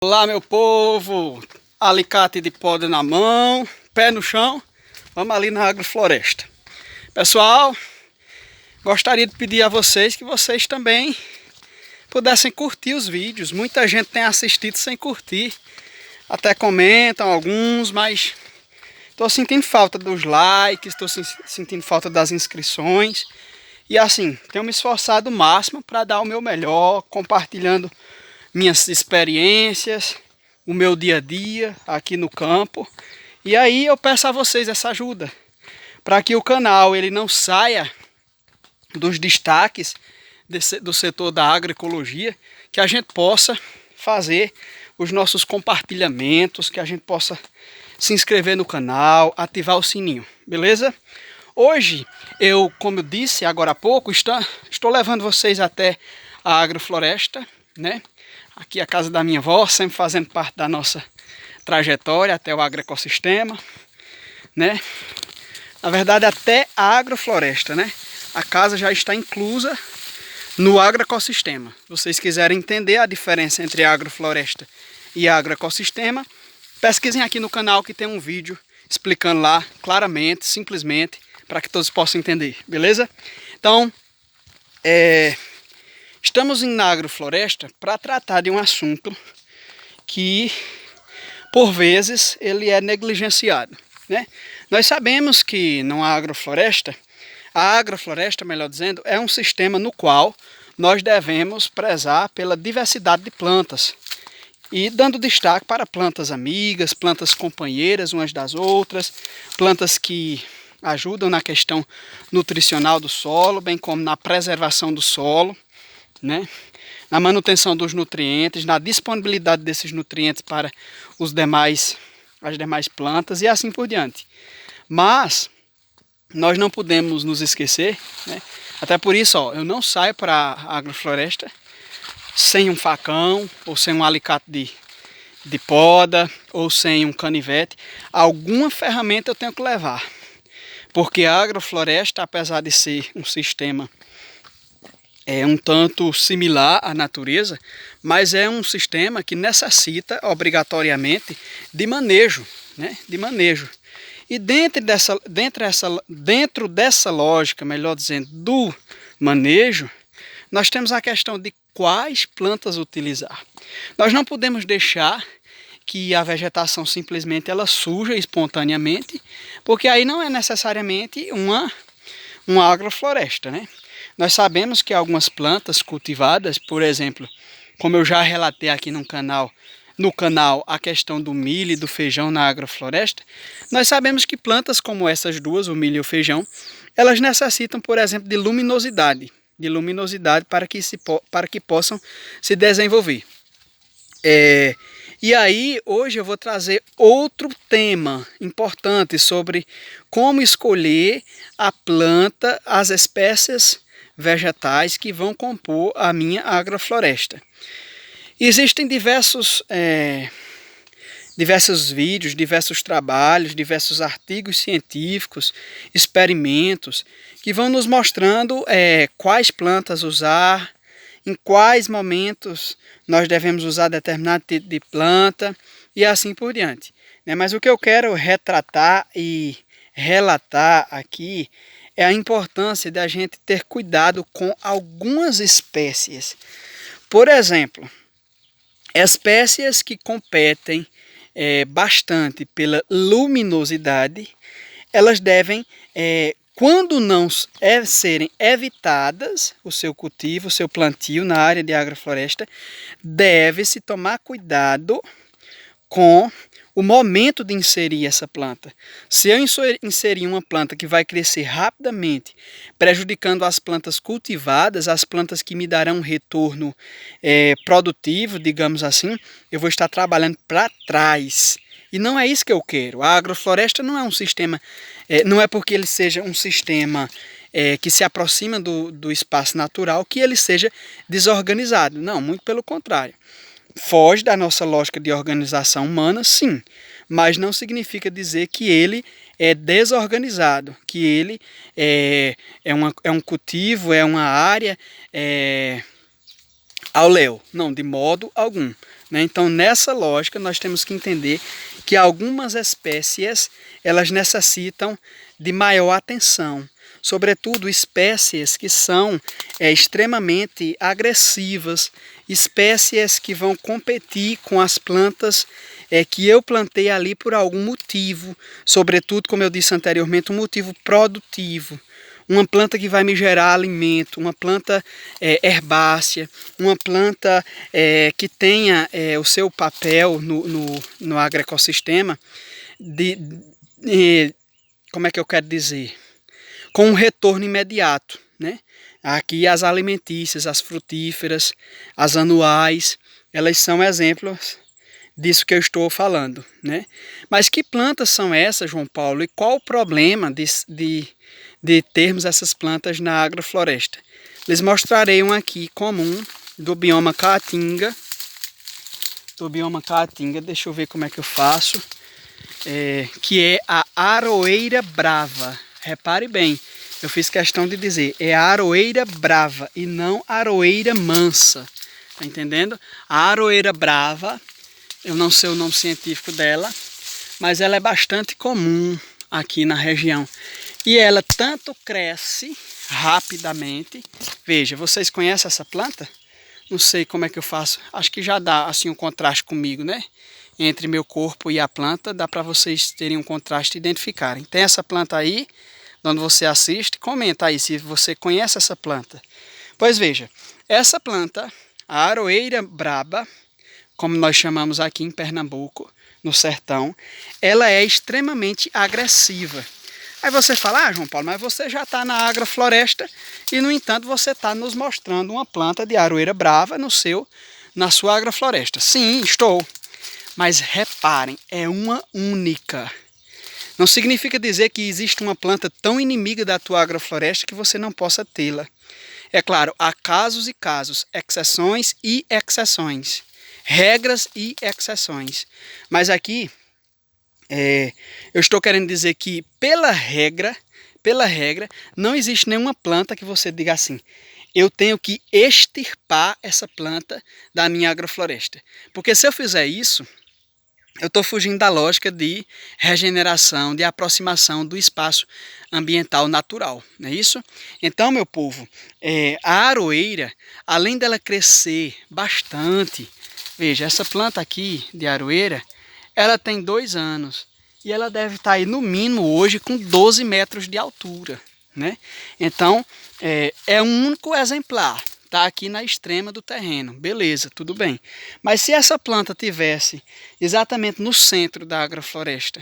Olá, meu povo, alicate de poda na mão, pé no chão, vamos ali na agrofloresta. Pessoal, gostaria de pedir a vocês que vocês também pudessem curtir os vídeos. Muita gente tem assistido sem curtir, até comentam alguns, mas estou sentindo falta dos likes, estou sentindo falta das inscrições. E assim, tenho me esforçado o máximo para dar o meu melhor, compartilhando minhas experiências, o meu dia a dia aqui no campo. E aí eu peço a vocês essa ajuda, para que o canal ele não saia dos destaques do setor da agroecologia, que a gente possa fazer os nossos compartilhamentos, que a gente possa se inscrever no canal, ativar o sininho, beleza? Hoje eu, como eu disse agora há pouco, estou levando vocês até a agrofloresta, né? Aqui a casa da minha avó, sempre fazendo parte da nossa trajetória até o agroecossistema, né? Na verdade, até a agrofloresta, né? A casa já está inclusa no agroecossistema. Se vocês quiserem entender a diferença entre a agrofloresta e agroecossistema, pesquisem aqui no canal que tem um vídeo explicando lá claramente, simplesmente, para que todos possam entender, beleza? Então, estamos na agrofloresta para tratar de um assunto que, por vezes, ele é negligenciado, né? Nós sabemos que a agrofloresta, melhor dizendo, é um sistema no qual nós devemos prezar pela diversidade de plantas e dando destaque para plantas amigas, plantas companheiras umas das outras, plantas que ajudam na questão nutricional do solo, bem como na preservação do solo, né? Na manutenção dos nutrientes, na disponibilidade desses nutrientes para as demais plantas e assim por diante. Mas nós não podemos nos esquecer, né? Até por isso, eu não saio para a agrofloresta sem um facão ou sem um alicate de poda ou sem um canivete. Alguma ferramenta eu tenho que levar, porque a agrofloresta, apesar de ser um sistema um tanto similar à natureza, mas é um sistema que necessita obrigatoriamente de manejo, né? De manejo. E dentro dessa lógica, melhor dizendo, do manejo, nós temos a questão de quais plantas utilizar. Nós não podemos deixar que a vegetação simplesmente ela surja espontaneamente, porque aí não é necessariamente uma agrofloresta, né? Nós sabemos que algumas plantas cultivadas, por exemplo, como eu já relatei aqui no canal a questão do milho e do feijão na agrofloresta, nós sabemos que plantas como essas duas, o milho e o feijão, elas necessitam, por exemplo, de luminosidade para que possam se desenvolver. E aí, hoje eu vou trazer outro tema importante sobre como escolher a planta, as espécies vegetais que vão compor a minha agrofloresta. Existem diversos vídeos, diversos trabalhos, diversos artigos científicos, experimentos, que vão nos mostrando quais plantas usar, em quais momentos nós devemos usar determinado tipo de planta e assim por diante, né? Mas o que eu quero retratar e relatar aqui é a importância da gente ter cuidado com algumas espécies. Por exemplo, espécies que competem bastante pela luminosidade, elas devem, quando não serem evitadas, o seu cultivo, o seu plantio na área de agrofloresta, deve-se tomar cuidado com o momento de inserir essa planta. Se eu inserir uma planta que vai crescer rapidamente, prejudicando as plantas cultivadas, as plantas que me darão um retorno produtivo, digamos assim, eu vou estar trabalhando para trás. E não é isso que eu quero. A agrofloresta não é um sistema, não é porque ele seja um sistema que se aproxima do espaço natural que ele seja desorganizado. Não, muito pelo contrário. Foge da nossa lógica de organização humana, sim, mas não significa dizer que ele é desorganizado, que ele é um cultivo, é uma área ao léu. Não, de modo algum. né? Então, nessa lógica, nós temos que entender que algumas espécies elas necessitam de maior atenção, sobretudo espécies que são extremamente agressivas, espécies que vão competir com as plantas que eu plantei ali por algum motivo, sobretudo, como eu disse anteriormente, um motivo produtivo. Uma planta que vai me gerar alimento, uma planta herbácea, uma planta que tenha o seu papel no agroecossistema, como é que eu quero dizer? Com um retorno imediato, né? Aqui as alimentícias, as frutíferas, as anuais, elas são exemplos disso que eu estou falando, né? Mas que plantas são essas, João Paulo? E qual o problema de termos essas plantas na agrofloresta? Les mostrarei um aqui comum do bioma Caatinga. Deixa eu ver como é que eu faço. Que é a aroeira brava. Repare bem, eu fiz questão de dizer, é a aroeira brava e não aroeira mansa. Tá entendendo? A aroeira brava, eu não sei o nome científico dela, mas ela é bastante comum aqui na região. E ela tanto cresce rapidamente. Veja, vocês conhecem essa planta? Não sei como é que eu faço. Acho que já dá assim um contraste comigo, né? Entre meu corpo e a planta, dá para vocês terem um contraste e identificarem. Tem essa planta aí, onde você assiste, comenta aí se você conhece essa planta. Pois veja, essa planta, a aroeira braba, como nós chamamos aqui em Pernambuco, no sertão, ela é extremamente agressiva. Aí você fala, João Paulo, mas você já está na agrofloresta e, no entanto, você está nos mostrando uma planta de aroeira brava na sua agrofloresta. Sim, estou. Mas reparem, é uma única. Não significa dizer que existe uma planta tão inimiga da tua agrofloresta que você não possa tê-la. É claro, há casos e casos, exceções e exceções, regras e exceções. Mas aqui, eu estou querendo dizer que pela regra, não existe nenhuma planta que você diga assim, eu tenho que extirpar essa planta da minha agrofloresta. Porque se eu fizer isso, eu estou fugindo da lógica de regeneração, de aproximação do espaço ambiental natural, não é isso? Então, meu povo, a aroeira, além dela crescer bastante, veja, essa planta aqui de aroeira, ela tem 2 anos e ela deve estar aí no mínimo hoje com 12 metros de altura, né? Então, é um único exemplar. Está aqui na extrema do terreno, beleza, tudo bem. Mas se essa planta tivesse exatamente no centro da agrofloresta,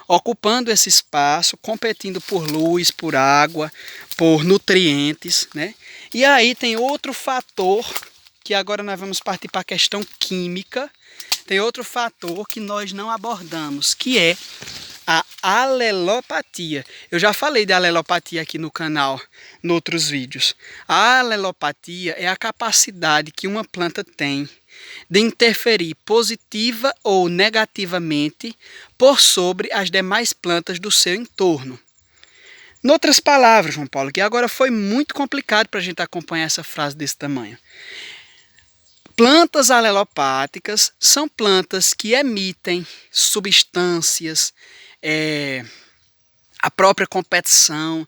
ocupando esse espaço, competindo por luz, por água, por nutrientes, né? E aí tem outro fator, que agora nós vamos partir para a questão química, tem outro fator que nós não abordamos, que é a alelopatia. Eu já falei de alelopatia aqui no canal, em outros vídeos. A alelopatia é a capacidade que uma planta tem de interferir positiva ou negativamente por sobre as demais plantas do seu entorno. Em outras palavras, João Paulo, que agora foi muito complicado para a gente acompanhar essa frase desse tamanho. Plantas alelopáticas são plantas que emitem substâncias, a própria competição,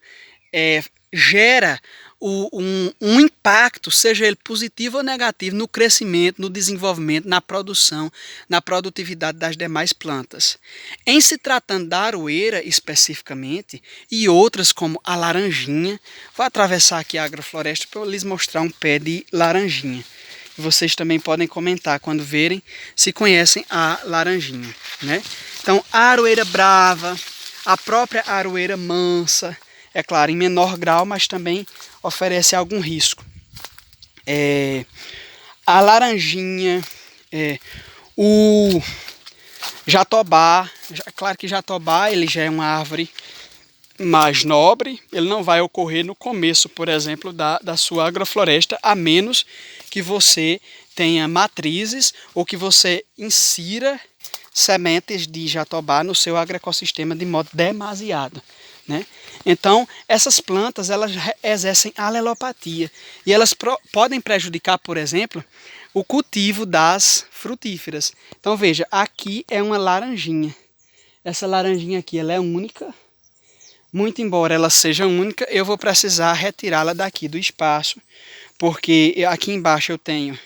gera um impacto, seja ele positivo ou negativo, no crescimento, no desenvolvimento, na produção, na produtividade das demais plantas. Em se tratando da aroeira especificamente, e outras como a laranjinha, vou atravessar aqui a agrofloresta para lhes mostrar um pé de laranjinha. Vocês também podem comentar quando verem se conhecem a laranjinha, né? Então, a aroeira brava, a própria aroeira mansa, é claro, em menor grau, mas também oferece algum risco. A laranjinha, o jatobá, claro que jatobá ele já é uma árvore mais nobre, ele não vai ocorrer no começo, por exemplo, da sua agrofloresta, a menos que você tenha matrizes ou que você insira sementes de jatobá no seu agroecossistema de modo demasiado, né? Então, essas plantas elas exercem alelopatia e elas podem prejudicar, por exemplo, o cultivo das frutíferas. Então veja, aqui é uma laranjinha. Essa laranjinha aqui ela é única. Muito embora ela seja única, eu vou precisar retirá-la daqui do espaço, porque aqui embaixo eu tenho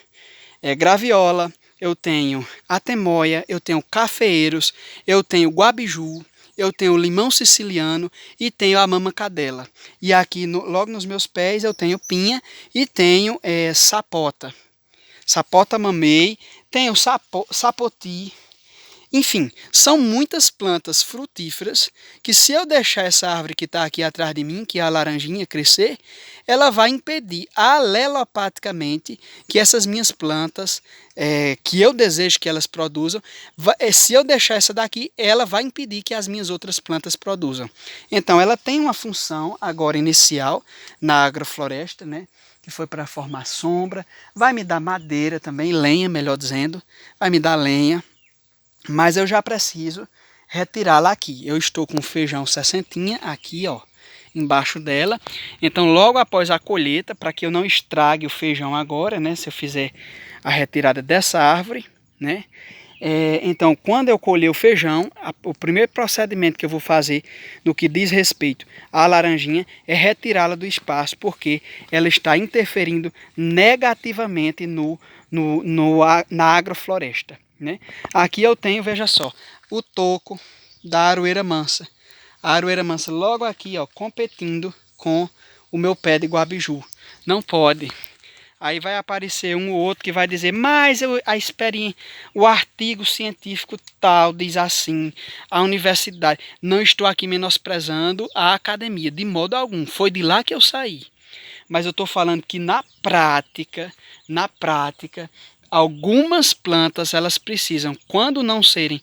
graviola, eu tenho atemoia, eu tenho cafeeiros, eu tenho guabiju, eu tenho limão siciliano e tenho a mama cadela. E aqui logo nos meus pés eu tenho pinha e tenho sapota. Sapota mamei, tenho sapoti. Enfim, são muitas plantas frutíferas que se eu deixar essa árvore que está aqui atrás de mim, que é a laranjinha, crescer, ela vai impedir alelopaticamente que essas minhas plantas, que eu desejo que elas produzam, se eu deixar essa daqui, ela vai impedir que as minhas outras plantas produzam. Então ela tem uma função agora inicial na agrofloresta, né? Que foi para formar sombra, vai me dar madeira também, lenha, melhor dizendo, vai me dar lenha. Mas eu já preciso retirá-la aqui. Eu estou com feijão sessentinha aqui, ó, embaixo dela. Então, logo após a colheita, para que eu não estrague o feijão agora, né, se eu fizer a retirada dessa árvore, né, então, quando eu colher o feijão, o primeiro procedimento que eu vou fazer no que diz respeito à laranjinha é retirá-la do espaço, porque ela está interferindo negativamente na agrofloresta. Né? Aqui eu tenho, veja só, o toco da aroeira mansa. A aroeira mansa logo aqui, ó, competindo com o meu pé de guabiju. Não pode. Aí vai aparecer um ou outro que vai dizer, mas a experiência, o artigo científico tal diz assim, a universidade. Não estou aqui menosprezando a academia, de modo algum. Foi de lá que eu saí. Mas eu estou falando que na prática, algumas plantas elas precisam, quando não serem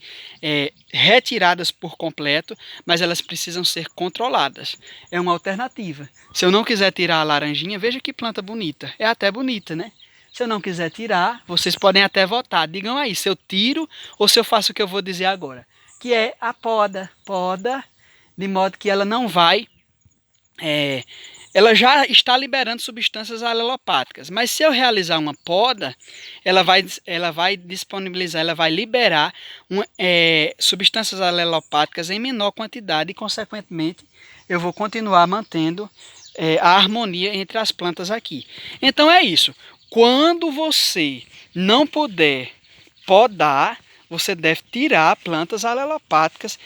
retiradas por completo, mas elas precisam ser controladas. É uma alternativa. Se eu não quiser tirar a laranjinha, veja que planta bonita. É até bonita, né? Se eu não quiser tirar, vocês podem até votar. Digam aí se eu tiro ou se eu faço o que eu vou dizer agora. Que é a poda. Poda, de modo que ela não vai... ela já está liberando substâncias alelopáticas, mas se eu realizar uma poda, ela vai disponibilizar, ela vai liberar substâncias alelopáticas em menor quantidade e, consequentemente, eu vou continuar mantendo a harmonia entre as plantas aqui. Então é isso. Quando você não puder podar, você deve tirar plantas alelopáticas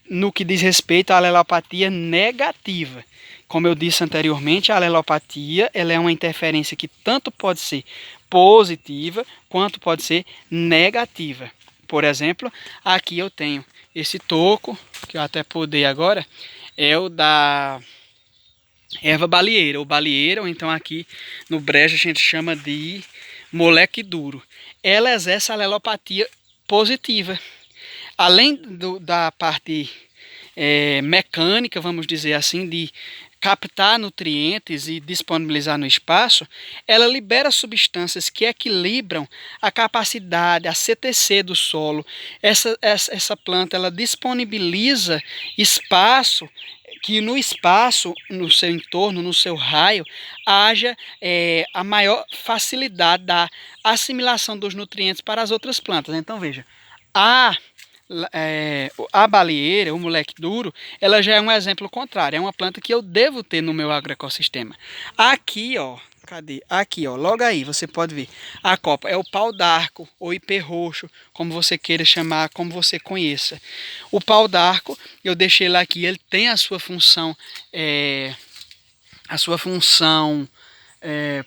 no que diz respeito à alelopatia negativa. Como eu disse anteriormente, a alelopatia ela é uma interferência que tanto pode ser positiva quanto pode ser negativa. Por exemplo, aqui eu tenho esse toco, que eu até podei agora, é o da erva balieira, ou balieira, ou então aqui no brejo a gente chama de moleque duro. Ela exerce a alelopatia positiva. Além da parte mecânica, vamos dizer assim, de captar nutrientes e disponibilizar no espaço, ela libera substâncias que equilibram a capacidade, a CTC do solo. Essa planta ela disponibiliza espaço, que no espaço, no seu entorno, no seu raio, haja a maior facilidade da assimilação dos nutrientes para as outras plantas. Então veja, a balieira, o moleque duro, ela já é um exemplo contrário. É uma planta que eu devo ter no meu agroecossistema. Aqui, ó, cadê? Aqui, ó, logo aí, você pode ver. A copa é o pau d'arco, ou ipê roxo, como você queira chamar, como você conheça. O pau d'arco, eu deixei ele aqui, ele tem a sua função,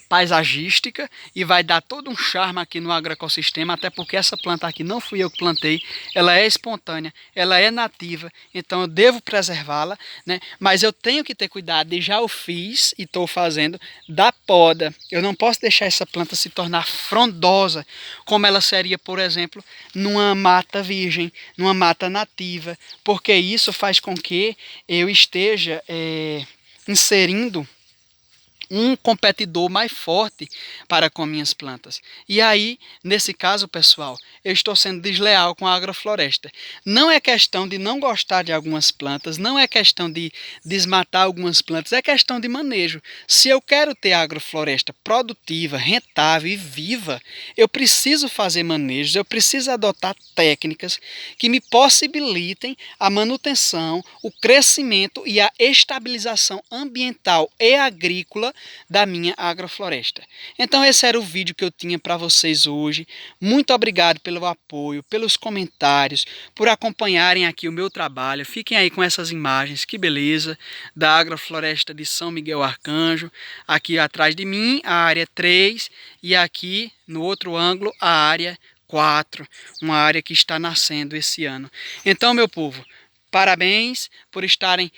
paisagística e vai dar todo um charme aqui no agroecossistema, até porque essa planta aqui não fui eu que plantei, ela é espontânea, ela é nativa, então eu devo preservá-la, né? Mas eu tenho que ter cuidado, e já o fiz e estou fazendo, da poda. Eu não posso deixar essa planta se tornar frondosa, como ela seria, por exemplo, numa mata virgem, numa mata nativa, porque isso faz com que eu esteja inserindo um competidor mais forte para com minhas plantas. E aí, nesse caso, pessoal, eu estou sendo desleal com a agrofloresta. Não é questão de não gostar de algumas plantas, não é questão de desmatar algumas plantas, é questão de manejo. Se eu quero ter a agrofloresta produtiva, rentável e viva, eu preciso fazer manejos, eu preciso adotar técnicas que me possibilitem a manutenção, o crescimento e a estabilização ambiental e agrícola da minha agrofloresta. Então esse era o vídeo que eu tinha para vocês hoje. Muito obrigado pelo apoio, pelos comentários, por acompanharem aqui o meu trabalho. Fiquem aí com essas imagens, que beleza, da agrofloresta de São Miguel Arcanjo. Aqui atrás de mim a área 3 e aqui no outro ângulo a área 4, uma área que está nascendo esse ano. Então, meu povo, parabéns por estarem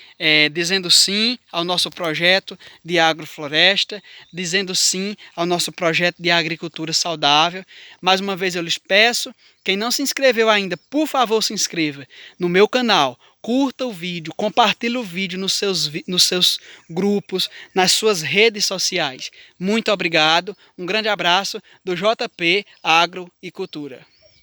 dizendo sim ao nosso projeto de agrofloresta, dizendo sim ao nosso projeto de agricultura saudável. Mais uma vez eu lhes peço, quem não se inscreveu ainda, por favor se inscreva no meu canal, curta o vídeo, compartilhe o vídeo nos seus grupos, nas suas redes sociais. Muito obrigado, um grande abraço do JP Agro e Cultura.